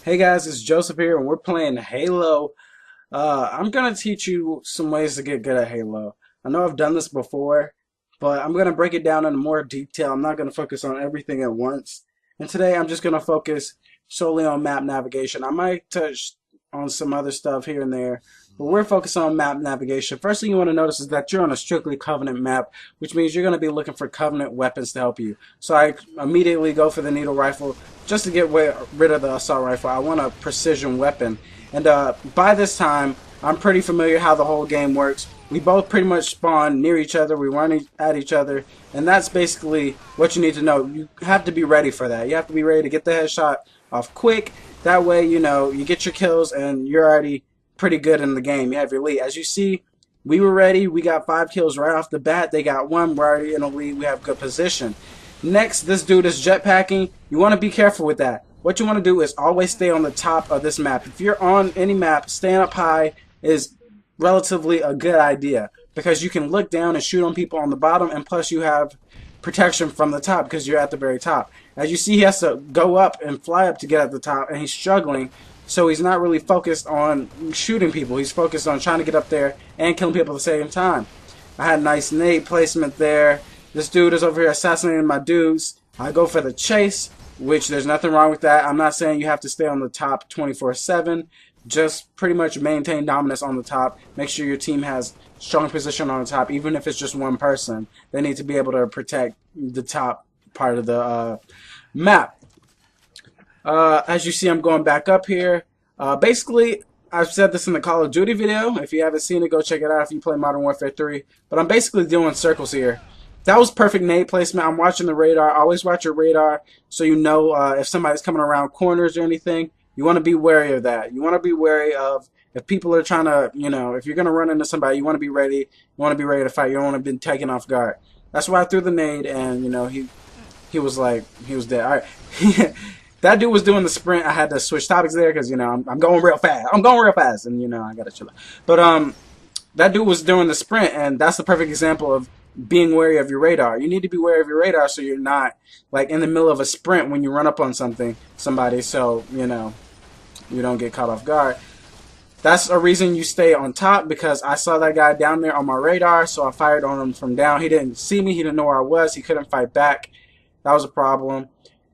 Hey guys, it's Joseph here, and we're playing Halo. I'm gonna teach you some ways to get good at Halo. I know I've done this before, but I'm gonna break it down in more detail. I'm not gonna focus on everything at once. And today I'm just gonna focus solely on map navigation. I might touch on some other stuff here and there, but we're focused on map navigation. First thing you want to notice is that you're on a strictly Covenant map, which means you're gonna be looking for Covenant weapons to help you. So I immediately go for the needle rifle just to get rid of the assault rifle. I want a precision weapon. And by this time, I'm pretty familiar how the whole game works. We both pretty much spawn near each other. We run at each other. And that's basically what you need to know. You have to be ready for that. You have to be ready to get the headshot off quick. That way, you know, you get your kills and you're already pretty good in the game. You have your lead. As you see, we were ready. We got 5 kills right off the bat. They got 1. We're already in a lead. We have good position. Next, this dude is jetpacking. You want to be careful with that. What you want to do is always stay on the top of this map. If you're on any map, staying up high is relatively a good idea because you can look down and shoot on people on the bottom, and plus you have protection from the top because you're at the very top. As you see, he has to go up and fly up to get at the top, and he's struggling, so he's not really focused on shooting people. He's focused on trying to get up there and killing people at the same time. I had a nice nade placement there. This dude is over here assassinating my dudes. I go for the chase, which there's nothing wrong with that. I'm not saying you have to stay on the top 24/7. Just pretty much maintain dominance on the top. Make sure your team has strong position on the top, even if it's just one person. They need to be able to protect the top part of the map. As you see, I'm going back up here. Basically, I've said this in the Call of Duty video. If you haven't seen it, go check it out if you play Modern Warfare 3. But I'm basically doing circles here. That was perfect nade placement. I'm watching the radar. Always watch your radar so you know if somebody's coming around corners or anything. You want to be wary of that. You want to be wary of if people are trying to, you know, if you're going to run into somebody, you want to be ready. You want to be ready to fight. You don't want to be taken off guard. That's why I threw the nade, and, you know, he was like, he was dead. All right. That dude was doing the sprint. I had to switch topics there because, you know, I'm going real fast. I'm going real fast, and, you know, I got to chill out. But that dude was doing the sprint, and that's the perfect example of being wary of your radar. You need to be wary of your radar so you're not like in the middle of a sprint when you run up on somebody, so you know you don't get caught off guard. That's a reason you stay on top, because I saw that guy down there on my radar, so I fired on him from down. He didn't see me, he didn't know where I was, he couldn't fight back. That was a problem.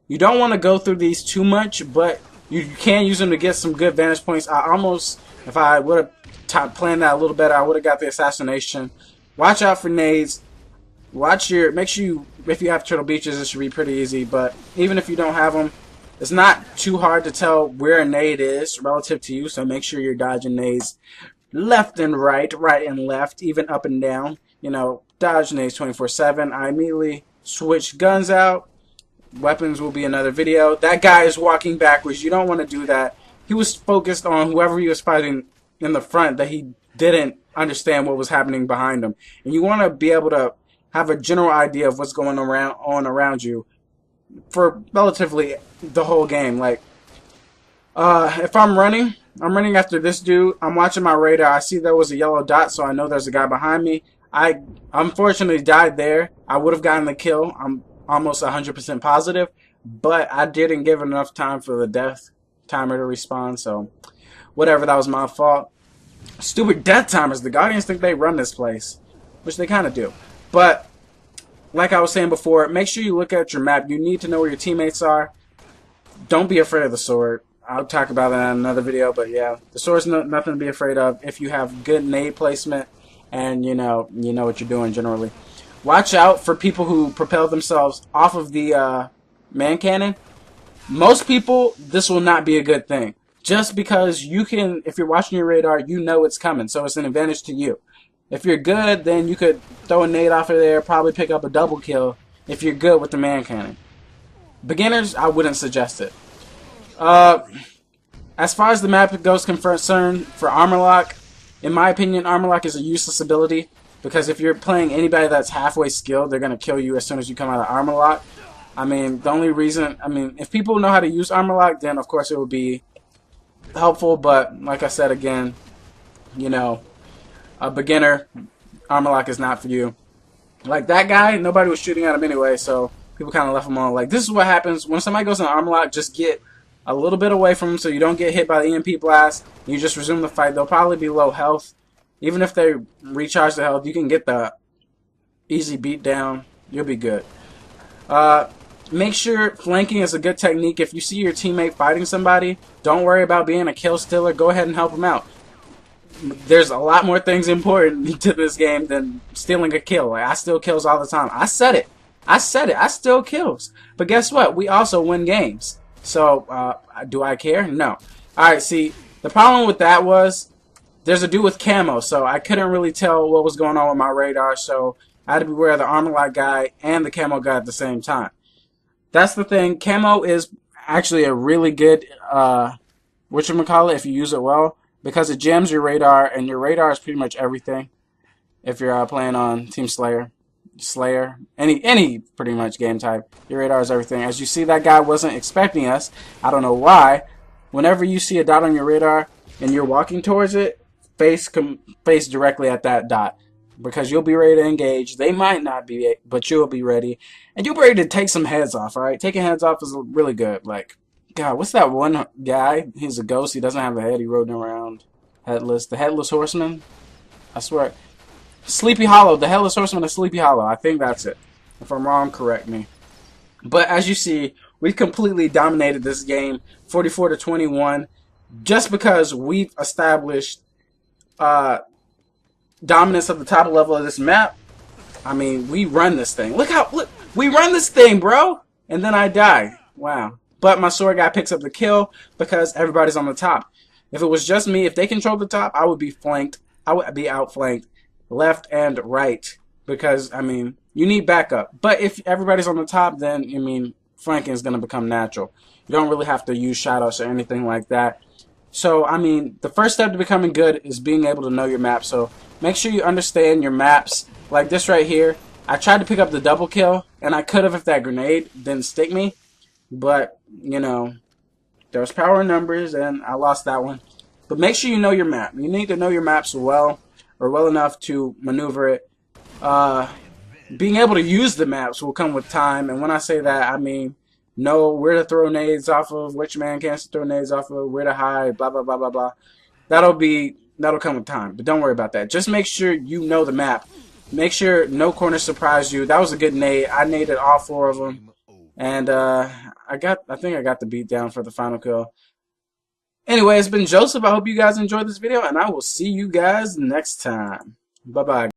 You don't want to go through these too much, but you can use them to get some good vantage points. I almost, if I would have planned that a little better, I would have got the assassination. Watch out for nades. Make sure you, if you have Turtle Beaches, it should be pretty easy, but even if you don't have them, it's not too hard to tell where a nade is relative to you, so make sure you're dodging nades left and right, right and left, even up and down. You know, dodge nades 24/7. I immediately switch guns out. Weapons will be another video. That guy is walking backwards. You don't want to do that. He was focused on whoever he was fighting in the front, that he didn't understand what was happening behind him. And you want to be able to have a general idea of what's going on around you for relatively the whole game. Like, if I'm running after this dude. I'm watching my radar. I see there was a yellow dot, so I know there's a guy behind me. I unfortunately died there. I would have gotten the kill. I'm almost 100% positive, but I didn't give enough time for the death timer to respawn, so whatever, that was my fault. Stupid death timers. The Guardians think they run this place, which they kind of do. But like I was saying before, make sure you look at your map. You need to know where your teammates are. Don't be afraid of the sword. I'll talk about that in another video, but yeah, the sword's nothing to be afraid of if you have good nade placement and you know what you're doing generally. Watch out for people who propel themselves off of the man cannon. Most people, this will not be a good thing. Just because you can, if you're watching your radar, you know it's coming, so it's an advantage to you. If you're good, then you could throw a nade off of there, probably pick up a double kill if you're good with the man cannon. Beginners, I wouldn't suggest it. As far as the map goes concerned, for armor lock, in my opinion, armor lock is a useless ability, because if you're playing anybody that's halfway skilled, they're going to kill you as soon as you come out of armor lock. I mean, the only reason, if people know how to use armor lock, then of course it would be helpful, but like I said again, you know, a beginner, armor lock is not for you. Like that guy, nobody was shooting at him anyway, so people kind of left him on. Like, this is what happens when somebody goes in armor lock. Just get a little bit away from them so you don't get hit by the EMP blast. You just resume the fight. They'll probably be low health. Even if they recharge the health, you can get the easy beat down. You'll be good. Make sure flanking is a good technique. If you see your teammate fighting somebody, don't worry about being a kill stealer. Go ahead and help them out. There's a lot more things important to this game than stealing a kill. Like, I steal kills all the time. I said it. I steal kills. But guess what? We also win games. So, do I care? No. Alright, see, the problem with that was there's a dude with camo, so I couldn't really tell what was going on with my radar, so I had to beware of the armor lock guy and the camo guy at the same time. That's the thing. Camo is actually a really good, whatchamacallit, if you use it well, because it jams your radar, and your radar is pretty much everything. If you're playing on Team Slayer, any pretty much game type, your radar is everything. As you see, that guy wasn't expecting us. I don't know why. Whenever you see a dot on your radar and you're walking towards it, face directly at that dot, because you'll be ready to engage. They might not be, but you'll be ready, and you'll be ready to take some heads off. All right, taking heads off is really good. Like, God, what's that one guy? He's a ghost. He doesn't have a head. He rode around headless. The Headless Horseman. I swear. Sleepy Hollow. The Headless Horseman of Sleepy Hollow. I think that's it. If I'm wrong, correct me. But as you see, we completely dominated this game, 44-21, just because we've established dominance at the top level of this map. I mean, we run this thing. Look, we run this thing, bro. And then I die. Wow. But my sword guy picks up the kill because everybody's on the top. If it was just me, if they controlled the top, I would be flanked. I would be outflanked left and right, because, I mean, you need backup. But if everybody's on the top, then, I mean, flanking is going to become natural. You don't really have to use shoutouts or anything like that. So, I mean, the first step to becoming good is being able to know your map. So, make sure you understand your maps. Like this right here. I tried to pick up the double kill, and I could have if that grenade didn't stick me. But, you know, there was power in numbers, and I lost that one. But make sure you know your map. You need to know your maps well, or well enough to maneuver it. Being able to use the maps will come with time, and when I say that, I mean know where to throw nades off of, which man can't throw nades off of, where to hide, blah blah blah blah blah. That'll come with time, but don't worry about that. Just make sure you know the map. Make sure no corner surprised you. That was a good nade. I naded all 4 of them, and I think I got the beat down for the final kill. Anyway, it's been Joseph. I hope you guys enjoyed this video, and I will see you guys next time. Bye-bye.